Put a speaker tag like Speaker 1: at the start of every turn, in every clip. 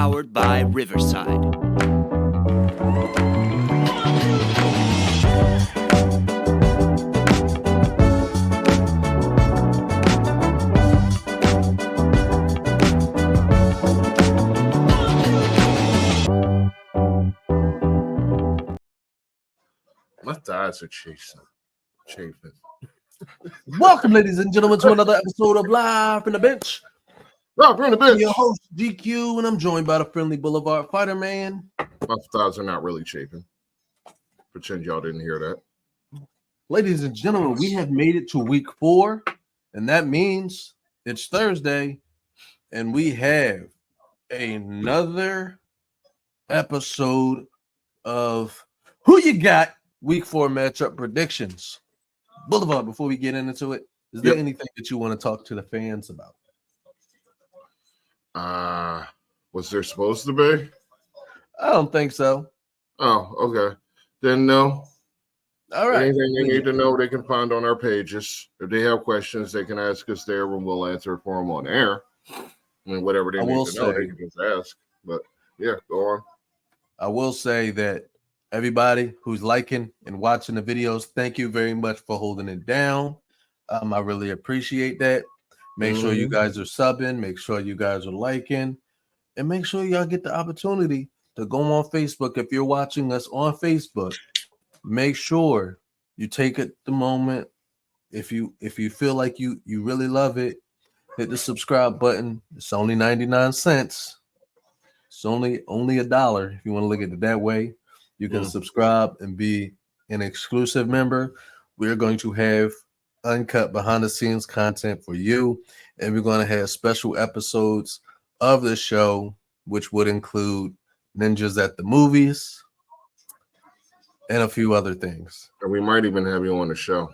Speaker 1: powered by Riverside.
Speaker 2: My thighs are chafing.
Speaker 3: Welcome, ladies and gentlemen, to another episode of Live from the Bench.
Speaker 2: Live from the Bench.
Speaker 3: I'm your host, GQ, and I'm joined by the Friendly Boulevard Fighter Man.
Speaker 2: My thighs are not really chafing. Pretend y'all didn't hear that.
Speaker 3: Ladies and gentlemen, we have made it to week 4, and that means it's Thursday, and we have another episode of Who You Got Week 4 Matchup Predictions. Boulevard, before we get into it, is there anything that you want to talk to the fans about?
Speaker 2: Was there supposed to be?
Speaker 3: I don't think so.
Speaker 2: Oh, okay. Then no.
Speaker 3: All right.
Speaker 2: Anything they need to know, they can find on our pages. If they have questions, they can ask us there, and we'll answer it for them on air. I mean, whatever they need to know, they can just ask. But yeah, go on.
Speaker 3: I will say that everybody who's liking and watching the videos, thank you very much for holding it down. I really appreciate that. Make sure you guys are subbing. Make sure you guys are liking. And make sure y'all get the opportunity to go on Facebook. If you're watching us on Facebook, make sure you take it the moment. If you feel like you really love it, hit the subscribe button. It's only 99 cents. It's only $1 if you want to look at it that way. You can subscribe and be an exclusive member. We're going to have uncut behind-the-scenes content for you, and we're going to have special episodes of the show, which would include Ninjas at the Movies and a few other things.
Speaker 2: And we might even have you on the show.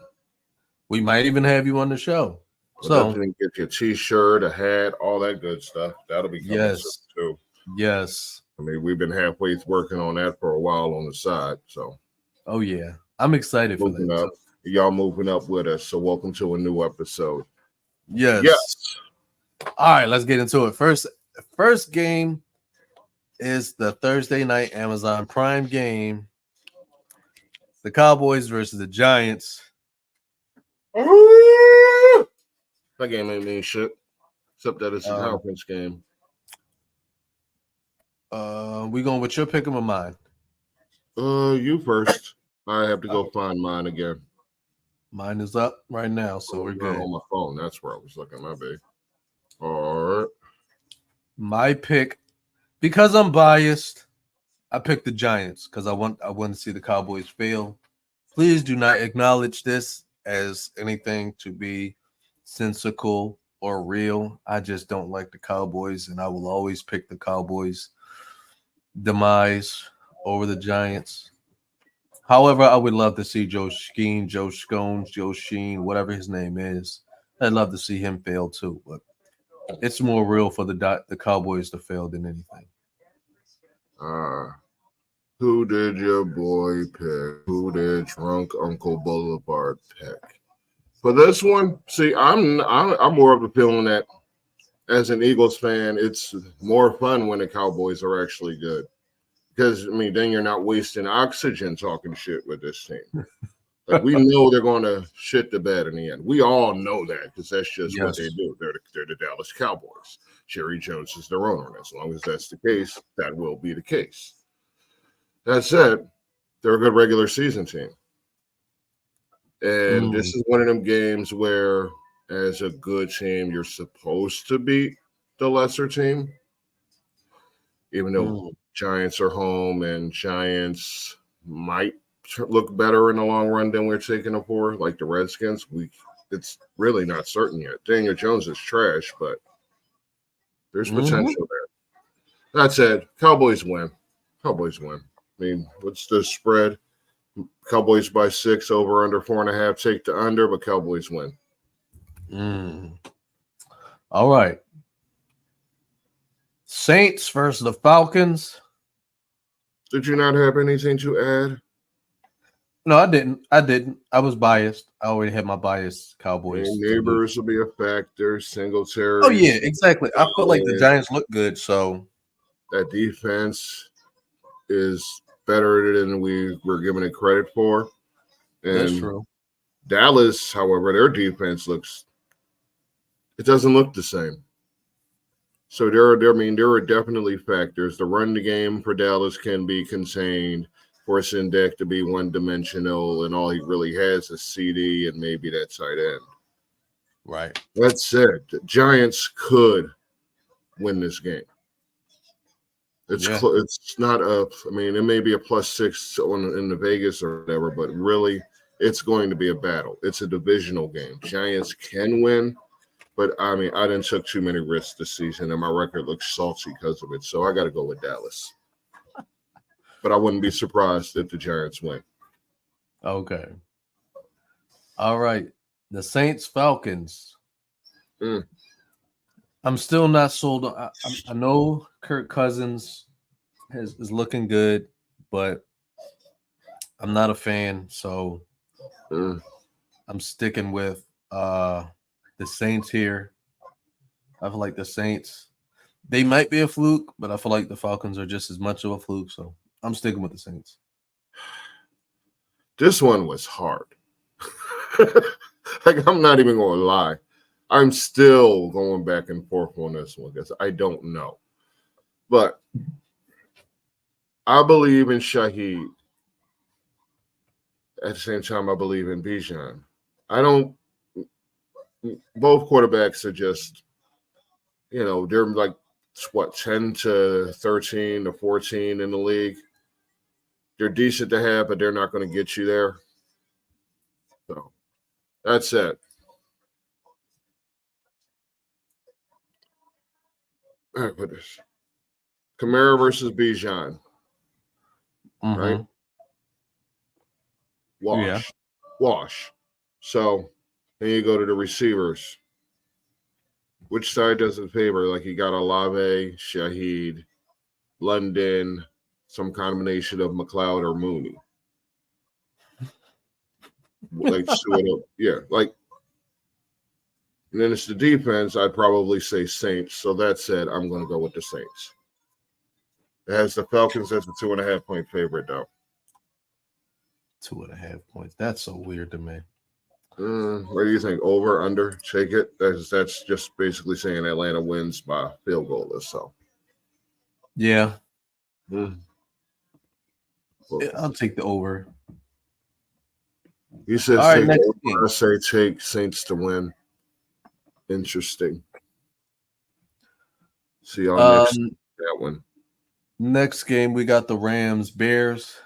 Speaker 3: So
Speaker 2: definitely get your T-shirt, a hat, all that good stuff. That'll be coming soon too.
Speaker 3: Yes.
Speaker 2: I mean, we've been halfway working on that for a while on the side. So,
Speaker 3: oh yeah, I'm excited for that.
Speaker 2: Y'all moving up with us. So, welcome to a new episode.
Speaker 3: Yes. All right, let's get into it. First game is the Thursday night Amazon Prime game. The Cowboys versus the Giants.
Speaker 2: That game ain't mean shit, except that it's a conference game.
Speaker 3: We going with your pick or mine?
Speaker 2: You first. I have to go find mine again.
Speaker 3: Mine is up right now, so we're good.
Speaker 2: On my phone. That's where I was looking. My bad. All right.
Speaker 3: My pick, because I'm biased, I picked the Giants because I want to see the Cowboys fail. Please do not acknowledge this as anything to be sensical or real. I just don't like the Cowboys, and I will always pick the Cowboys' demise over the Giants. However, I would love to see Joe Sheen, whatever his name is. I'd love to see him fail too, but it's more real for the Cowboys to fail than anything.
Speaker 2: Who did your boy pick? Who did Drunk Uncle Boulevard pick? For this one, see, I'm more of a feeling that as an Eagles fan, it's more fun when the Cowboys are actually good. Because, I mean, then you're not wasting oxygen talking shit with this team. Like, we know they're going to shit the bed in the end. We all know that because that's just what they do. They're the Dallas Cowboys. Jerry Jones is their owner. And as long as that's the case, that will be the case. That said, they're a good regular season team. And this is one of them games where, as a good team, you're supposed to beat the lesser team. Even though Giants are home and Giants might look better in the long run than we're taking them for, like the Redskins. It's really not certain yet. Daniel Jones is trash, but there's potential there. That said, Cowboys win. I mean, what's the spread? Cowboys by 6, over under 4.5. Take the under, but Cowboys win.
Speaker 3: All right. Saints versus the Falcons.
Speaker 2: Did you not have anything to add?
Speaker 3: No, I didn't. I was biased. I already had my biased Cowboys.
Speaker 2: Neighbors will be a factor. Singletary.
Speaker 3: Oh, yeah, exactly. I felt like the Giants look good, so
Speaker 2: That defense is better than we were giving it credit for.
Speaker 3: That's
Speaker 2: And
Speaker 3: true.
Speaker 2: Dallas, however, their defense doesn't look the same. So there are definitely factors. The run the game for Dallas can be contained, forcing Dak to be one-dimensional, and all he really has is CD and maybe that tight end.
Speaker 3: Right.
Speaker 2: That said, the Giants could win this game. It's not a. I mean, it may be a +6 in the Vegas or whatever, but really, it's going to be a battle. It's a divisional game. Giants can win, but I mean, I didn't took too many risks this season, and my record looks salty because of it. So I got to go with Dallas. But I wouldn't be surprised if the Giants win.
Speaker 3: Okay. All right. The Saints Falcons. I'm still not sold on. I know Kirk Cousins is looking good, but I'm not a fan. So I'm sticking with the Saints here. I feel like the Saints, they might be a fluke, but I feel like the Falcons are just as much of a fluke. So I'm sticking with the Saints.
Speaker 2: This one was hard. Like, I'm not even going to lie. I'm still going back and forth on this one because I don't know. But I believe in Shaheed. At the same time, I believe in Bijan. Both quarterbacks are just, they're like, 10 to 13 to 14 in the league. They're decent to have, but they're not going to get you there. So that's it. All right, put this. Kamara versus Bijan. Right? Wash. So then you go to the receivers. Which side does it favor? Like, you got Olave, Shaheed, London, some combination of McLeod or Mooney. Like, and then it's the defense. I'd probably say Saints. So that said, I'm going to go with the Saints. It has the Falcons as a 2.5 point favorite, though.
Speaker 3: 2.5 points. That's so weird to me.
Speaker 2: What do you think? Over, under, take it? That's just basically saying Atlanta wins by field goal or so.
Speaker 3: Yeah. I'll take the over.
Speaker 2: He says
Speaker 3: take
Speaker 2: the over. I say take Saints to win. Interesting. See y'all next that one.
Speaker 3: Next game, we got the Rams Bears.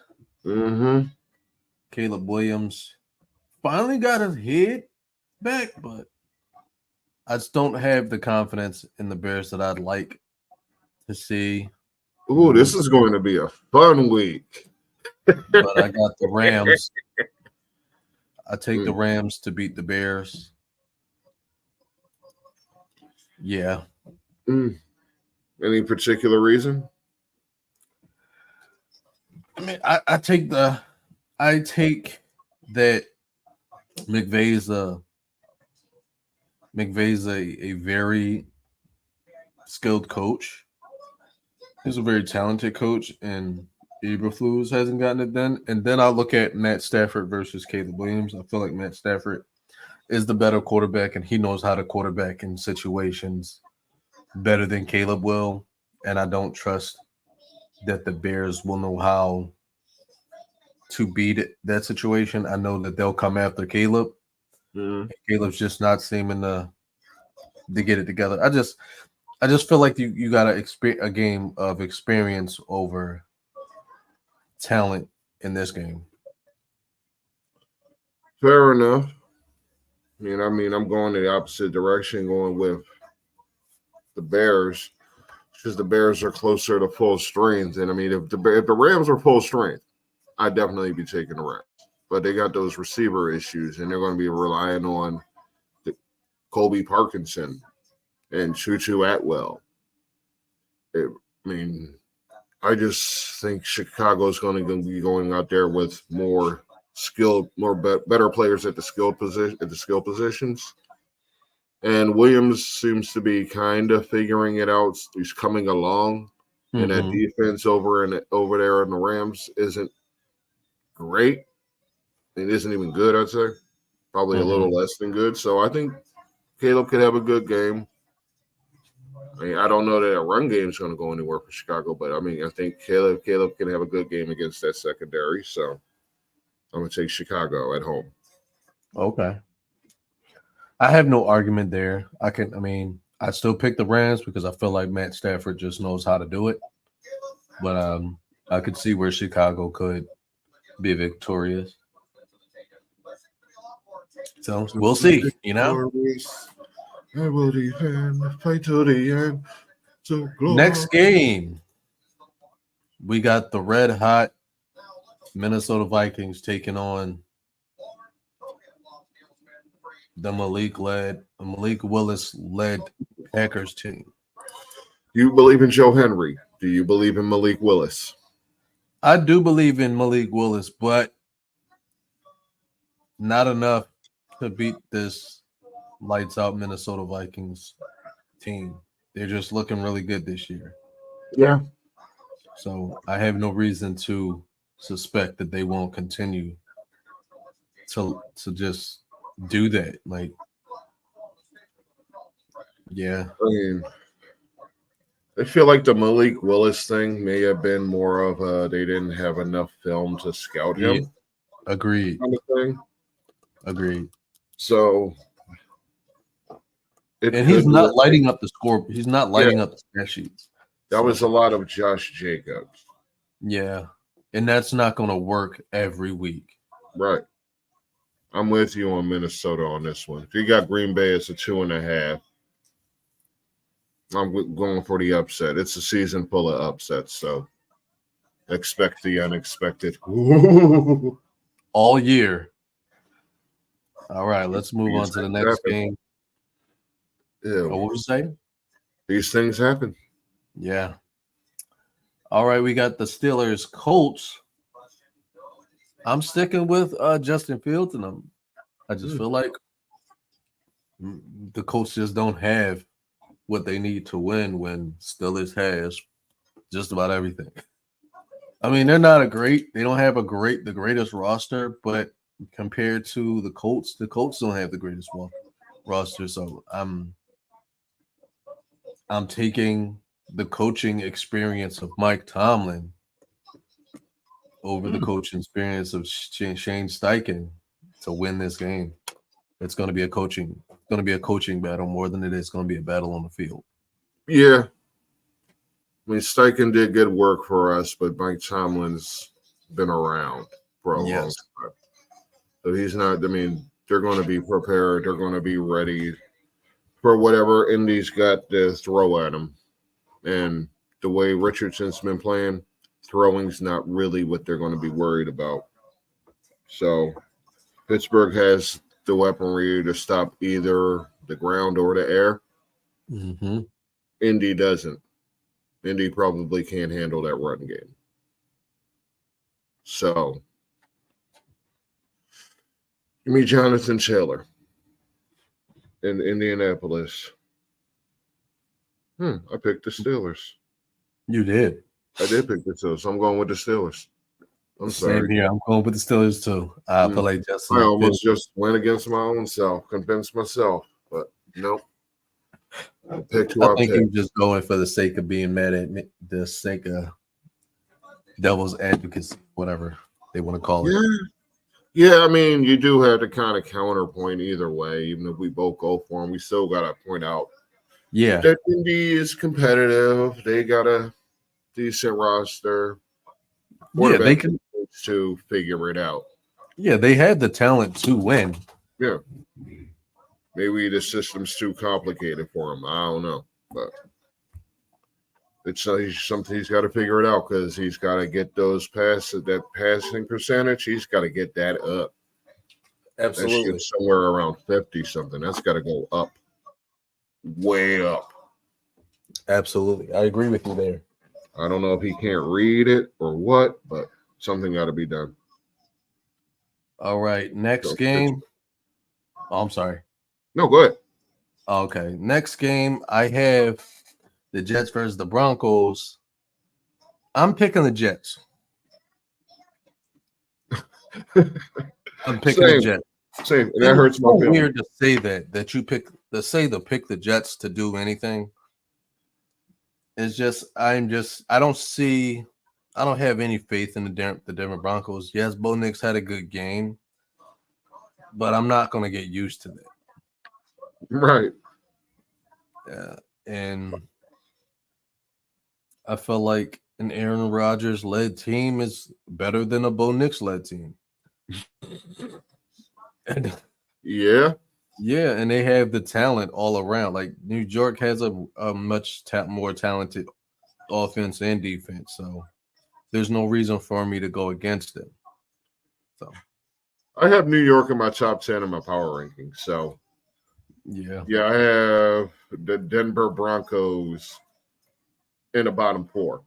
Speaker 3: Caleb Williams finally got his head back, but I just don't have the confidence in the Bears that I'd like to see.
Speaker 2: Ooh, this is going to be a fun week.
Speaker 3: But I got the Rams. I take the Rams to beat the Bears. Yeah.
Speaker 2: Any particular reason?
Speaker 3: I mean, I take that McVay's a very skilled coach. He's a very talented coach, and Eberflus hasn't gotten it done. And then I look at Matt Stafford versus Caleb Williams. I feel like Matt Stafford is the better quarterback, and he knows how to quarterback in situations better than Caleb will. And I don't trust that the Bears will know how to beat that situation. I know that they'll come after Caleb. Caleb's just not seeming to get it together. I just feel like you got a game of experience over talent in this game.
Speaker 2: Fair enough. I mean, I'm going in the opposite direction, going with the Bears, because the Bears are closer to full strength. And I mean, if the Rams are full strength, I'd definitely be taking the Rams. But they got those receiver issues, and they're going to be relying on Colby Parkinson and Tutu Atwell. I just think Chicago's going to be going out there with more skilled, better players at the skill positions. And Williams seems to be kind of figuring it out. He's coming along. and that defense over there in the Rams isn't great. It isn't even good, I'd say. Probably a little less than good. So I think Caleb could have a good game. I mean, I don't know that a run game is going to go anywhere for Chicago, but I mean, I think Caleb can have a good game against that secondary. So I'm going to take Chicago at home.
Speaker 3: Okay. I have no argument there. I still pick the Rams because I feel like Matt Stafford just knows how to do it. But I could see where Chicago could be victorious. So we'll see, you know.
Speaker 2: I will defend, fight to the end. So
Speaker 3: Next game, we got the red hot Minnesota Vikings taking on the Malik Willis led Packers team.
Speaker 2: You believe in Joe Henry? Do you believe in Malik Willis?
Speaker 3: I do believe in Malik Willis, but not enough to beat this lights out Minnesota Vikings team. They're just looking really good this year.
Speaker 2: Yeah.
Speaker 3: So I have no reason to suspect that they won't continue to just do that. Like, yeah.
Speaker 2: I mean, I feel like the Malik Willis thing may have been more of a they didn't have enough film to scout him.
Speaker 3: Yeah. Agreed.
Speaker 2: Kind of thing.
Speaker 3: Agreed.
Speaker 2: So,
Speaker 3: and he's not lighting up the score. He's not lighting up the stat sheets.
Speaker 2: That was a lot of Josh Jacobs.
Speaker 3: Yeah. And that's not going to work every week.
Speaker 2: Right. I'm with you on Minnesota on this one. If you got Green Bay, it's a 2.5. I'm going for the upset. It's a season full of upsets, so expect the unexpected.
Speaker 3: All year. All right, let's move on to the next game.
Speaker 2: Yeah.
Speaker 3: What was you saying?
Speaker 2: These things happen.
Speaker 3: Yeah. All right, we got the Steelers Colts. I'm sticking with Justin Fields and them. I just feel like the Colts just don't have what they need to win when Steelers has just about everything. I mean, they're not they don't have the greatest roster, but compared to the Colts don't have the greatest roster. So I'm taking the coaching experience of Mike Tomlin over the coaching experience of Shane Steichen to win this game. It's going to be a coaching battle more than it is going to be a battle on the field.
Speaker 2: Yeah. I mean, Steichen did good work for us, but Mike Tomlin's been around for a long time. So he's not, I mean, they're going to be prepared. They're going to be ready for whatever Indy's got to throw at them. And the way Richardson's been playing, throwing's not really what they're going to be worried about. So Pittsburgh has the weaponry to stop either the ground or the air.
Speaker 3: Mm-hmm.
Speaker 2: Indy doesn't. Indy probably can't handle that run game. So give me Jonathan Taylor in Indianapolis. I picked the Steelers.
Speaker 3: You did.
Speaker 2: I did pick the Steelers. So I'm going with the Steelers. I'm sorry.
Speaker 3: Same here. I'm going with the Steelers too. I feel like Justin.
Speaker 2: I almost just went against my own self, convinced myself, but nope. I think
Speaker 3: you're just going for the sake of being mad at me, the sake of devil's advocacy, whatever they want to call it.
Speaker 2: Yeah, I mean, you do have to kind of counterpoint either way. Even if we both go for them, we still got to point out that Indy is competitive. They got a decent roster.
Speaker 3: Yeah, they can
Speaker 2: to figure it out.
Speaker 3: Yeah, they had the talent to win.
Speaker 2: Yeah. Maybe the system's too complicated for him. I don't know. But it's something he's got to figure it out because he's got to get those that passing percentage. He's got to get that up.
Speaker 3: Absolutely.
Speaker 2: That's somewhere around 50-something. That's got to go up. Way up.
Speaker 3: Absolutely. I agree with you there.
Speaker 2: I don't know if he can't read it or what, but something got to be done.
Speaker 3: All right. Next game. Oh, I'm sorry.
Speaker 2: No, go ahead.
Speaker 3: Okay. Next game, I have the Jets versus the Broncos. I'm picking the Jets. I'm picking the
Speaker 2: Same,
Speaker 3: Jets.
Speaker 2: same. And that hurts
Speaker 3: It's
Speaker 2: my
Speaker 3: so
Speaker 2: feelings.
Speaker 3: weird to say that you pick to pick the Jets to do anything. It's just I don't have any faith in the Denver Broncos. Yes, Bo Nix had a good game, but I'm not going to get used to that.
Speaker 2: Right.
Speaker 3: And I feel like an Aaron Rodgers led team is better than a Bo Nix led team. And
Speaker 2: Yeah.
Speaker 3: yeah, and they have the talent all around. Like New York has a much more talented offense and defense, so there's no reason for me to go against them. So
Speaker 2: I have New York in my top 10 in my power rankings. So
Speaker 3: yeah,
Speaker 2: I have the Denver Broncos in the bottom 4.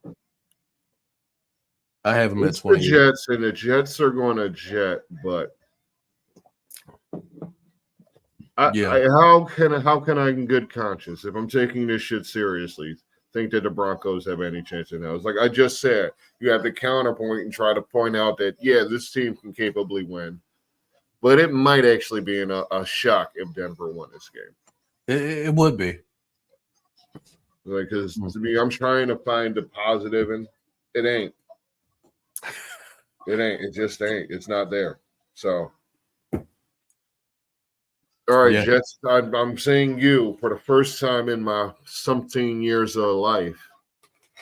Speaker 3: I have them at
Speaker 2: It's the
Speaker 3: 28.
Speaker 2: Jets, and the Jets are going to jet, but how can I in good conscience, if I'm taking this shit seriously, think that the Broncos have any chance in that? It's like I just said, you have to counterpoint and try to point out that this team can capably win, but it might actually be a shock if Denver won this game.
Speaker 3: It would be.
Speaker 2: Like, because to me, I'm trying to find the positive, and it ain't. It ain't. It just ain't. It's not there. So, all right,
Speaker 3: Yeah.
Speaker 2: Jets. I'm saying you for the first time in my something years of life.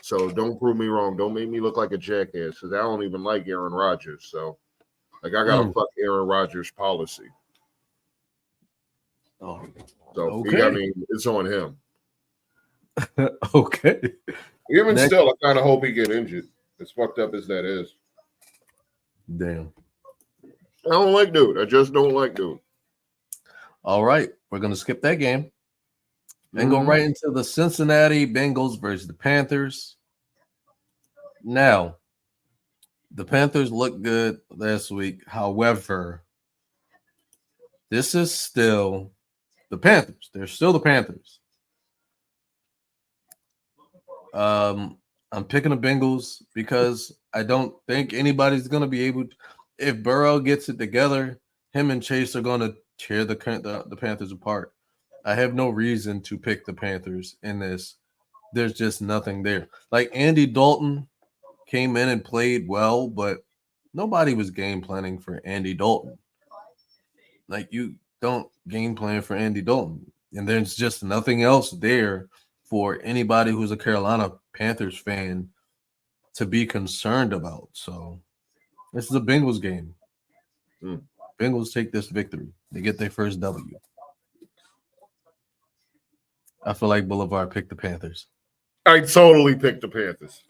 Speaker 2: So don't prove me wrong. Don't make me look like a jackass because I don't even like Aaron Rodgers. So, like, I got a fuck Aaron Rodgers policy.
Speaker 3: Oh,
Speaker 2: so
Speaker 3: okay.
Speaker 2: I mean, it's on him.
Speaker 3: Okay.
Speaker 2: Even still, I kind of hope he get injured. As fucked up as that is.
Speaker 3: Damn.
Speaker 2: I don't like dude. I just don't like dude.
Speaker 3: All right. We're going to skip that game and go right into the Cincinnati Bengals versus the Panthers. Now, the Panthers looked good last week. However, this is still the Panthers. They're still the Panthers. I'm picking the Bengals because I don't think anybody's going to be able to. If Burrow gets it together, him and Chase are going to tear the Panthers apart. I have no reason to pick the Panthers in this. There's just nothing there. Like Andy Dalton came in and played well, but nobody was game planning for Andy Dalton. Like you don't game plan for Andy Dalton. And there's just nothing else there for anybody who's a Carolina Panthers fan to be concerned about. So this is a Bengals game. Bengals take this victory. They get their first W. I feel like Boulevard picked the Panthers.
Speaker 2: I totally picked the Panthers.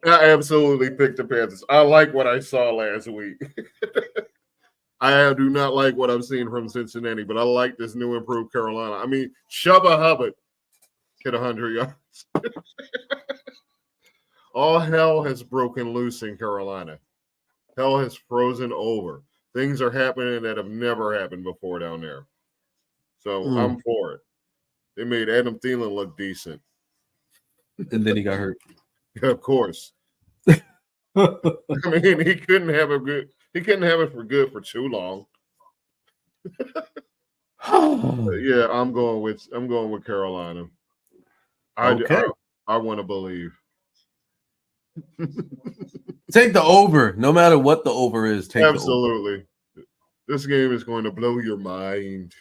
Speaker 2: I absolutely picked the Panthers. I like what I saw last week. I do not like what I've seen from Cincinnati, but I like this new improved Carolina. I mean, Chuba Hubbard hit 100 yards. All hell has broken loose in Carolina. Hell has frozen over. Things are happening that have never happened before down there. So I'm for it. They made Adam Thielen look decent.
Speaker 3: And then he got hurt.
Speaker 2: Of course. I mean, he couldn't have it for good for too long. Yeah, I'm going with Carolina. I want to believe.
Speaker 3: Take the over, no matter what the over is.
Speaker 2: Absolutely. This game is going to blow your mind.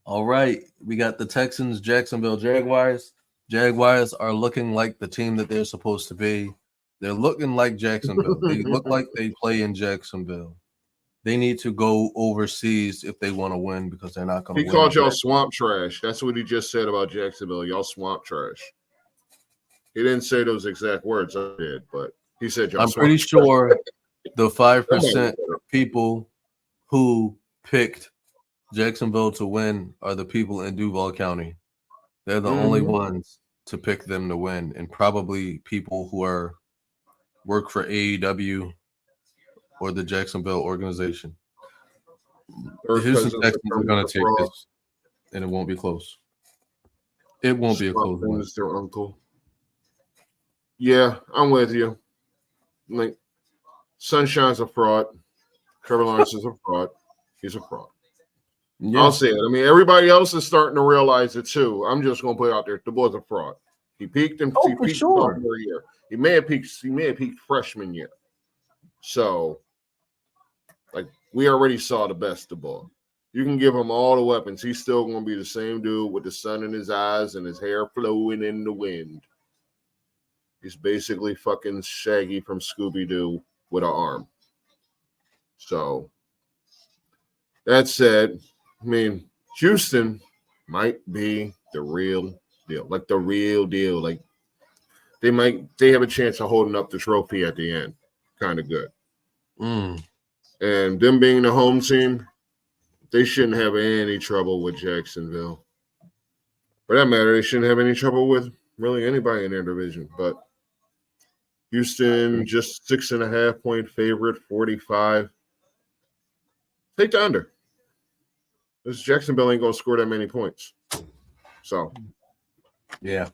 Speaker 3: All right, we got the Texans, Jacksonville Jaguars. Jaguars are looking like the team that they're supposed to be. They're looking like Jacksonville. They look like they play in Jacksonville. They need to go overseas if they want to win because they're not going to win.
Speaker 2: He called y'all swamp trash. That's what he just said about Jacksonville. Y'all swamp trash. He didn't say those exact words. I did, but he said y'all.
Speaker 3: I'm pretty sure the 5% people who picked Jacksonville to win are the people in Duval County. They're the only ones to pick them to win, and probably people who work for AEW or the Jacksonville organization. The Houston Texans are going to take this, and it won't be close. It won't be a close one.
Speaker 2: Is their uncle. Yeah, I'm with you. Like, Sunshine's a fraud. Trevor Lawrence is a fraud. He's a fraud.
Speaker 3: Yeah.
Speaker 2: I'll say it. I mean, everybody else is starting to realize it too. I'm just going to put it out there. The boy's a fraud. He peaked in
Speaker 3: Oh,
Speaker 2: he
Speaker 3: for
Speaker 2: peaked
Speaker 3: sure.
Speaker 2: sophomore year. He may have peaked freshman year. So, like, we already saw the best of ball. You can give him all the weapons. He's still going to be the same dude with the sun in his eyes and his hair flowing in the wind. He's basically fucking Shaggy from Scooby-Doo with an arm. So, that said, I mean, Houston might be the real deal. Like, the real deal. Like, they have a chance of holding up the trophy at the end. Kind of good.
Speaker 3: Mm.
Speaker 2: And them being the home team, they shouldn't have any trouble with Jacksonville. For that matter, they shouldn't have any trouble with really anybody in their division. But Houston, just 6.5 point favorite, 45. Take the under. This Jacksonville ain't going to score that many points. So,
Speaker 3: Yeah.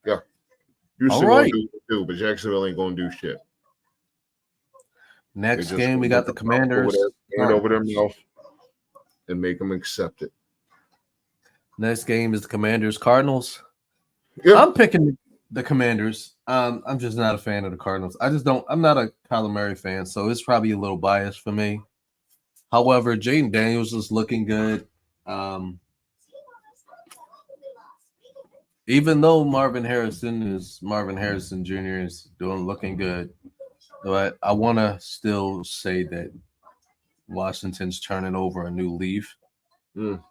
Speaker 2: Houston
Speaker 3: All right.
Speaker 2: going to do, but Jacksonville ain't going to do shit.
Speaker 3: Next game, we got the Commanders.
Speaker 2: Over their mouth and make them accept it.
Speaker 3: Next game is the Commanders Cardinals.
Speaker 2: Yeah.
Speaker 3: I'm picking the Commanders. I'm just not a fan of the Cardinals. I'm not a Kyler Murray fan, so it's probably a little biased for me. However, Jaden Daniels is looking good. Even though Marvin Harrison Jr. is looking good, but I want to still say that Washington's turning over a new leaf.
Speaker 2: Mm.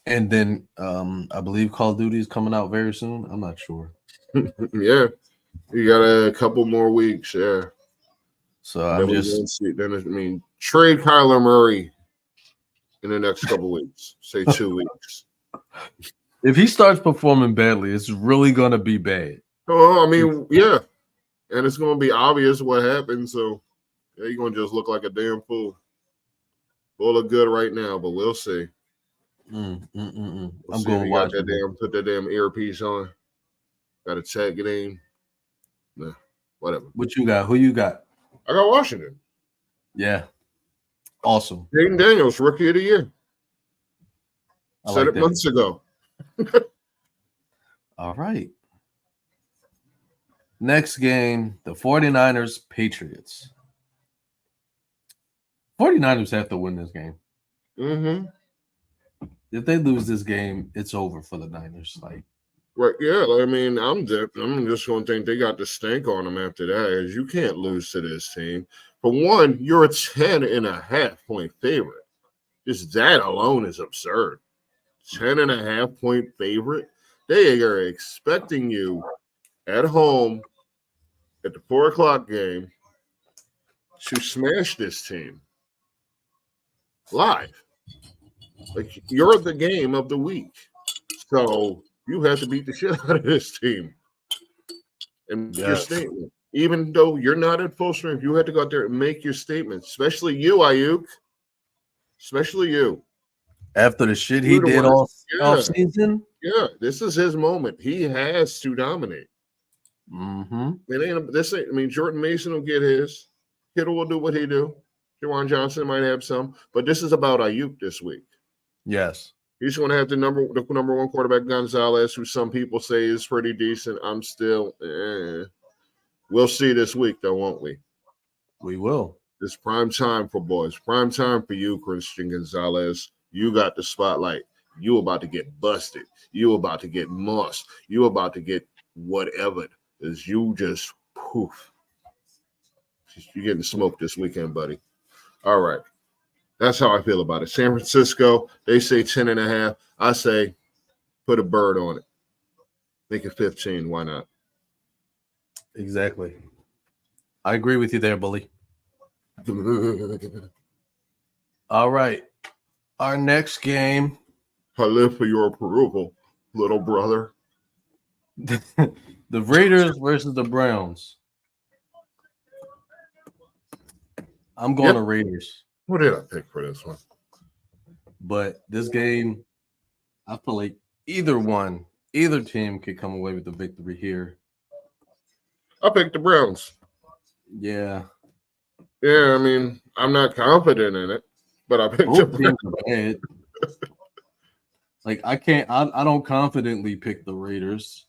Speaker 3: And then I believe Call of Duty is coming out very soon. I'm not sure.
Speaker 2: Yeah. You got a couple more weeks, yeah.
Speaker 3: So I'm just
Speaker 2: trade Kyler Murray in the next couple weeks. Say 2 weeks.
Speaker 3: If he starts performing badly, it's really gonna be bad.
Speaker 2: Oh, I mean, yeah. And it's gonna be obvious what happened. So yeah, you're gonna just look like a damn fool. We'll look good right now, but we'll see.
Speaker 3: We'll I'm
Speaker 2: see
Speaker 3: going to watch
Speaker 2: put that damn earpiece on. Got to tag it in. Nah, whatever.
Speaker 3: What you got? Who you got?
Speaker 2: I got Washington.
Speaker 3: Yeah. Awesome.
Speaker 2: Jaden Daniels, rookie of the year. Said it
Speaker 3: that.
Speaker 2: months ago.
Speaker 3: All right. Next game, the 49ers Patriots. 49ers have to win this game.
Speaker 2: Mm-hmm.
Speaker 3: If they lose this game, it's over for the Niners. Like,
Speaker 2: right, yeah. I mean, I'm just going to think they got the stink on them after that. As you can't lose to this team. For one, you're a 10.5 point favorite. Just that alone is absurd. 10.5 point favorite. They are expecting you at home at the 4:00 game to smash this team live. Like, you're the game of the week. So you have to beat the shit out of this team. And your statement. Even though you're not at full strength, you have to go out there and make your statement. Especially you, Ayuk. Especially you.
Speaker 3: After the shit he did off season?
Speaker 2: Yeah, this is his moment. He has to dominate.
Speaker 3: Mm-hmm.
Speaker 2: Jordan Mason will get his. Kittle will do what he do. Juwan Johnson might have some. But this is about Ayuk this week.
Speaker 3: Yes.
Speaker 2: He's going to have the number one quarterback, Gonzalez, who some people say is pretty decent. I'm still, We'll see this week, though, won't we?
Speaker 3: We will.
Speaker 2: It's prime time for boys. Prime time for you, Christian Gonzalez. You got the spotlight. You about to get busted. You about to get mossed. You about to get whatever. Is you just poof. You're getting smoked this weekend, buddy. All right. That's how I feel about it. San Francisco, they say 10.5. I say put a bird on it. Make it 15. Why not?
Speaker 3: Exactly. I agree with you there, Bully. All right. Our next game.
Speaker 2: I live for your approval, little brother.
Speaker 3: The Raiders versus the Browns. I'm going to Raiders.
Speaker 2: What did I pick for this one?
Speaker 3: But this game, I feel like either team could come away with the victory here.
Speaker 2: I picked the Browns.
Speaker 3: Yeah.
Speaker 2: Yeah, I mean, I'm not confident in it, but I picked the
Speaker 3: Both
Speaker 2: Browns.
Speaker 3: teams are bad. Like I don't confidently pick the Raiders.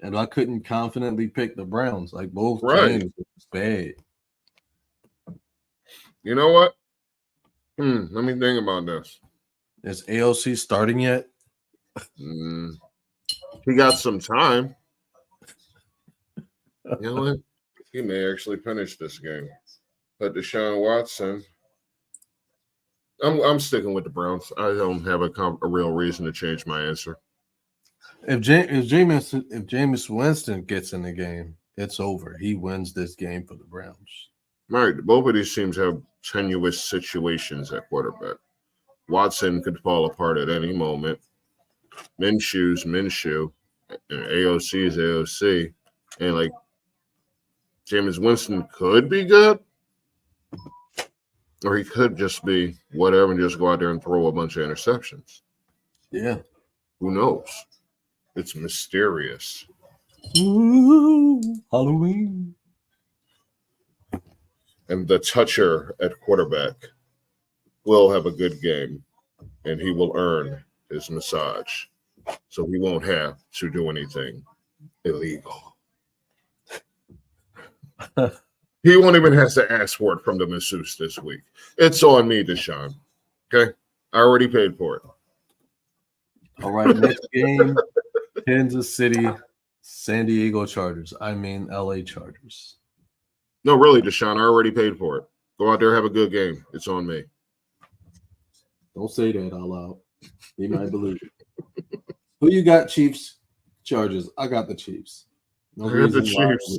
Speaker 3: And I couldn't confidently pick the Browns. Like both
Speaker 2: Right.
Speaker 3: teams was bad.
Speaker 2: You know what? Let me think about this.
Speaker 3: Is AOC starting yet?
Speaker 2: He got some time. You know what? He may actually finish this game. But Deshaun Watson, I'm sticking with the Browns. I don't have a real reason to change my answer.
Speaker 3: If Jameis Winston gets in the game, it's over. He wins this game for the Browns.
Speaker 2: Right. Both of these teams have tenuous situations at quarterback. Watson could fall apart at any moment. Minshew's Minshew. And AOC is AOC. And like Jameis Winston could be good. Or he could just be whatever and just go out there and throw a bunch of interceptions.
Speaker 3: Yeah.
Speaker 2: Who knows? It's mysterious.
Speaker 3: Ooh, Halloween.
Speaker 2: And the toucher at quarterback will have a good game, and he will earn his massage. So he won't have to do anything illegal. He won't even have to ask for it from the masseuse this week. It's on me, Deshaun. Okay? I already paid for it.
Speaker 3: All right, next game, Kansas City, San Diego Chargers. I mean LA Chargers.
Speaker 2: No, really, Deshaun, I already paid for it. Go out there, have a good game. It's on me.
Speaker 3: Don't say that out loud. He might believe it. Who you got, Chiefs? Chargers. I got the Chiefs. No
Speaker 2: I got the
Speaker 3: reason why.
Speaker 2: Chiefs.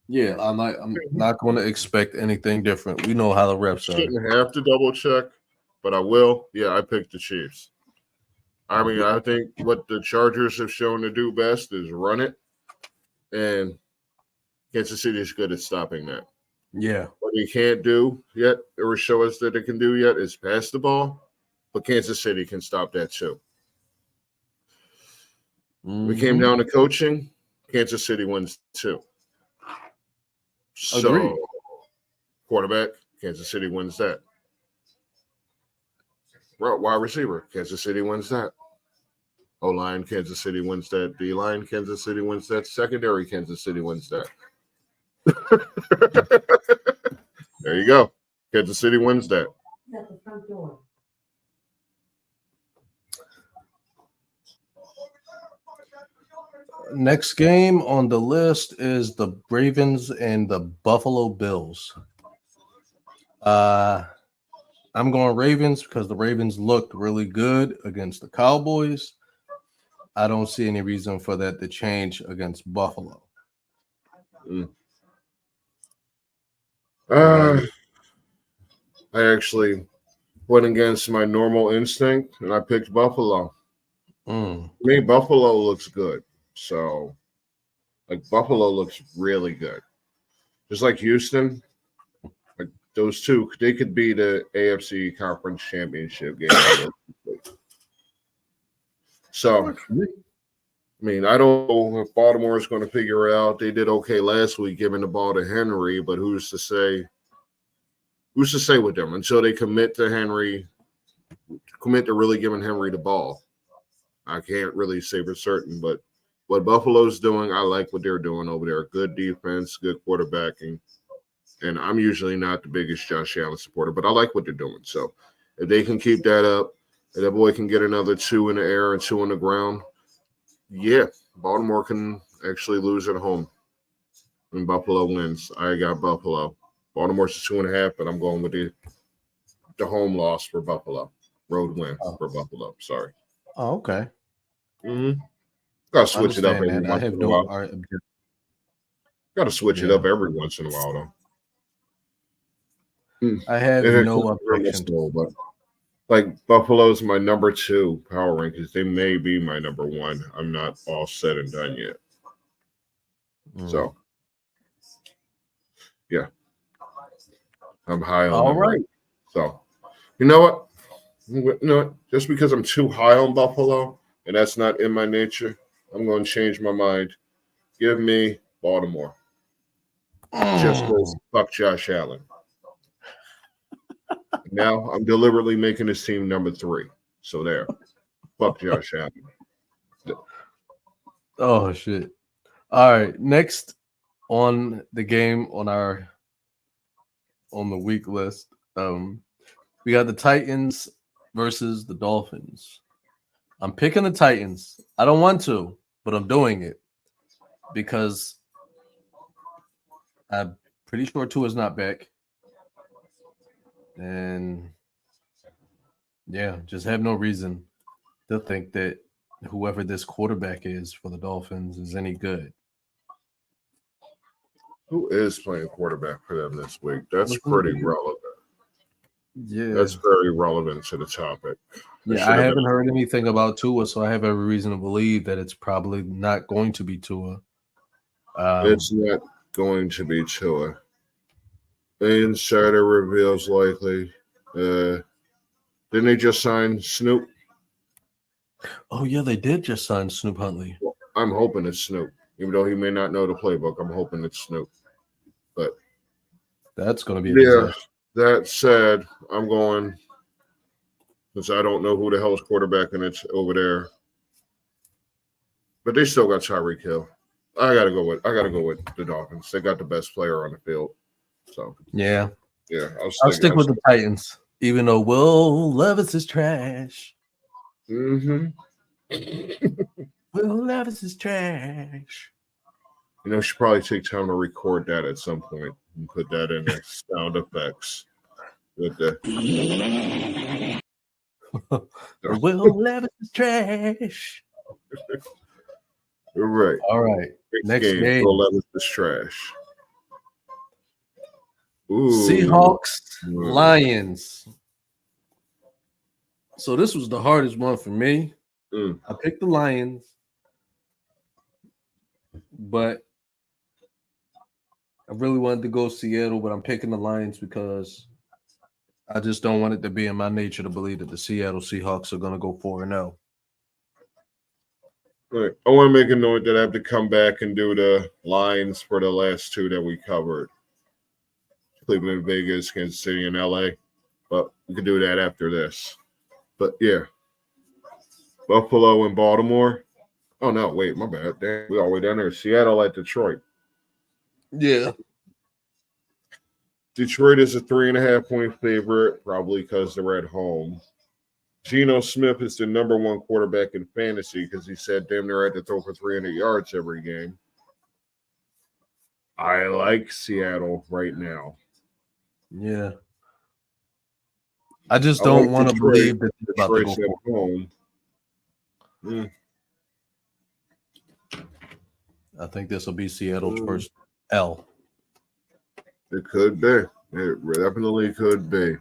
Speaker 3: Yeah, I'm not going to expect anything different. We know how the reps are.
Speaker 2: Shouldn't have to double check, but I will. Yeah, I picked the Chiefs. I mean, I think what the Chargers have shown to do best is run it, and Kansas City is good at stopping that.
Speaker 3: Yeah.
Speaker 2: What they can't do yet, or show us that they can do yet, is pass the ball, but Kansas City can stop that too. We came down to coaching, Kansas City wins too. So,
Speaker 3: Agreed.
Speaker 2: quarterback, Kansas City wins that. Wide receiver, Kansas City wins that. O-line, Kansas City wins that. D-line, Kansas City wins that. Secondary, Kansas City wins that. There you go. Kansas City wins that.
Speaker 4: At the front door.
Speaker 3: Next game on the list is the Ravens and the Buffalo Bills. I'm going Ravens because the Ravens looked really good against the Cowboys. I don't see any reason for that to change against Buffalo.
Speaker 2: I actually went against my normal instinct, and I picked Buffalo. To me, Buffalo looks good. So, like, Buffalo looks really good. Just like Houston, like those two, they could be the AFC Conference Championship game. So, I mean, I don't know if Baltimore is going to figure it out. They did okay last week giving the ball to Henry, but who's to say? Who's to say with them until they commit to Henry, commit to really giving Henry the ball? I can't really say for certain, but what Buffalo's doing, I like what they're doing over there. Good defense, good quarterbacking. And I'm usually not the biggest Josh Allen supporter, but I like what they're doing. So if they can keep that up, and that boy can get another 2 in the air and 2 on the ground, yeah, Baltimore can actually lose at home. And Buffalo wins. I got Buffalo. Baltimore's 2.5, but I'm going with the home loss for Buffalo. Road win for Buffalo. Sorry.
Speaker 3: Oh, okay.
Speaker 2: Gotta switch it up every
Speaker 3: I
Speaker 2: once
Speaker 3: have
Speaker 2: in a
Speaker 3: no
Speaker 2: while. Gotta switch it up every once in a while, though.
Speaker 3: I have no objection.
Speaker 2: But like Buffalo's my number 2 power rankings. They may be my number 1. I'm not all said and done yet. So, yeah, I'm high on.
Speaker 3: All right.
Speaker 2: So, you know what? Just because I'm too high on Buffalo and that's not in my nature, I'm going to change my mind. Give me Baltimore. Just because fuck Josh Allen. Now I'm deliberately making this team number 3. So there. Fuck Josh Allen.
Speaker 3: Oh shit. All right. Next on the game on the week list. We got the Titans versus the Dolphins. I'm picking the Titans. I don't want to, but I'm doing it because I'm pretty sure Tua's not back. And yeah, just have no reason to think that whoever this quarterback is for the Dolphins is any good.
Speaker 2: Who is playing quarterback for them this week? That's pretty relevant.
Speaker 3: Yeah.
Speaker 2: That's very relevant to the topic.
Speaker 3: Yeah, I haven't heard anything about Tua, so I have every reason to believe that it's probably not going to be Tua.
Speaker 2: It's not going to be Tua. Insider reveals likely. Didn't they just sign Snoop?
Speaker 3: Oh, yeah, they did just sign Snoop Huntley.
Speaker 2: Well, I'm hoping it's Snoop. Even though he may not know the playbook, I'm hoping it's Snoop. But
Speaker 3: that's going to be a disaster.
Speaker 2: That said, I'm going because I don't know who the hell's quarterbacking it's over there. But they still got Tyreek Hill. I gotta go with the Dolphins. They got the best player on the field. So
Speaker 3: yeah.
Speaker 2: I'll
Speaker 3: stick with the Titans, even though Will Levis is trash.
Speaker 2: Mm-hmm.
Speaker 3: Will Levis is trash.
Speaker 2: You know, should probably take time to record that at some point and put that in the sound effects with the
Speaker 3: Will Levis is trash.
Speaker 2: You're right.
Speaker 3: All right. Next game.
Speaker 2: Will Levis is trash. Ooh.
Speaker 3: Seahawks, Lions. So this was the hardest one for me. I picked the Lions, but I really wanted to go Seattle, but I'm picking the Lions because I just don't want it to be in my nature to believe that the Seattle Seahawks are going to go 4-0.
Speaker 2: Right. I want to make a note that I have to come back and do the lines for the last 2 that we covered. Cleveland, Vegas, Kansas City, and LA. But we can do that after this. But yeah. Buffalo and Baltimore. Oh no, wait, my bad. Damn, we all the way down there. Seattle at Detroit.
Speaker 3: Yeah.
Speaker 2: Detroit is a 3.5-point favorite, probably because they're at home. Geno Smith is the number 1 quarterback in fantasy because he said damn near had to throw for 300 yards every game. I like Seattle right now.
Speaker 3: Yeah. I just don't want to believe that
Speaker 2: Detroit's at home.
Speaker 3: I think this will be Seattle's first L.
Speaker 2: It could be. It definitely could be.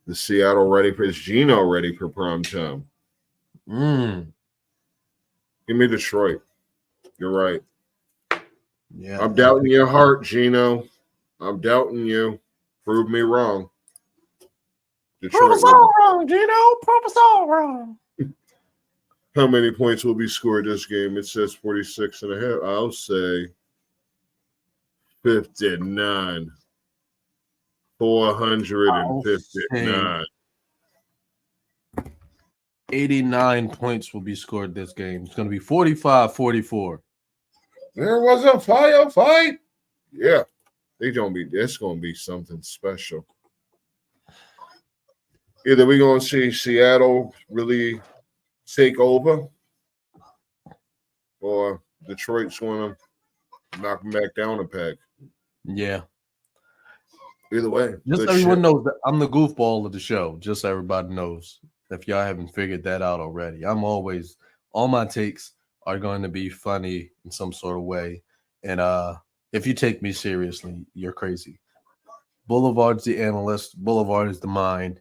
Speaker 2: Is Seattle ready for? Is Geno ready for prime time? Give me Detroit. You're right.
Speaker 3: Yeah.
Speaker 2: I'm doubting your heart, Geno. I'm doubting you. Prove me wrong. Detroit.
Speaker 3: Prove us all wrong, Geno. Prove us all wrong.
Speaker 2: How many points will be scored this game? It says 46.5. I'll say 59. 459.
Speaker 3: 89 points will be scored this game. It's going to be 45-44.
Speaker 2: There was a firefight. Yeah. It's going to be something special. Either we're going to see Seattle really take over or Detroit's going to knock them back down a peg.
Speaker 3: Yeah.
Speaker 2: Either way.
Speaker 3: Just so everyone knows that I'm the goofball of the show. Just so everybody knows. If y'all haven't figured that out already. All my takes are going to be funny in some sort of way. And if you take me seriously, you're crazy. Boulevard's the analyst. Boulevard is the mind.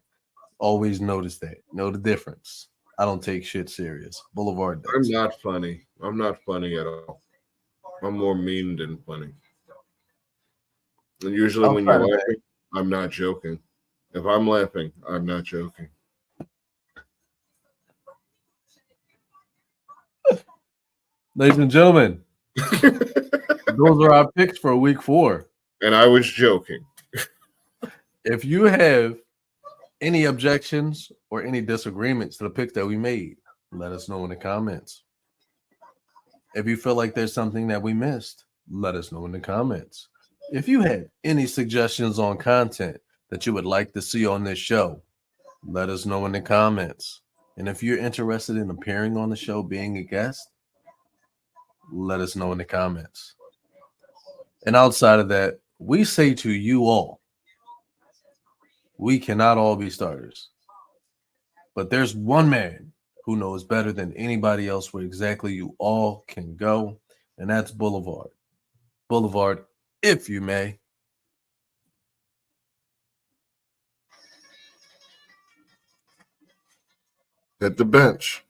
Speaker 3: Always notice that. Know the difference. I don't take shit serious. Boulevard does.
Speaker 2: I'm not funny. I'm not funny at all. I'm more mean than funny. And usually when you're laughing, I'm not joking. If I'm laughing, I'm not joking.
Speaker 3: Ladies and gentlemen, those are our picks for week 4.
Speaker 2: And I was joking.
Speaker 3: If you have any objections or any disagreements to the picks that we made, let us know in the comments. If you feel like there's something that we missed, let us know in the comments. If you had any suggestions on content that you would like to see on this show, let us know in the comments. And if you're interested in appearing on the show, being a guest, let us know in the comments. And outside of that, we say to you all, we cannot all be starters. But there's one man who knows better than anybody else where exactly you all can go, and that's Boulevard. Boulevard, if you may.
Speaker 2: Hit the bench.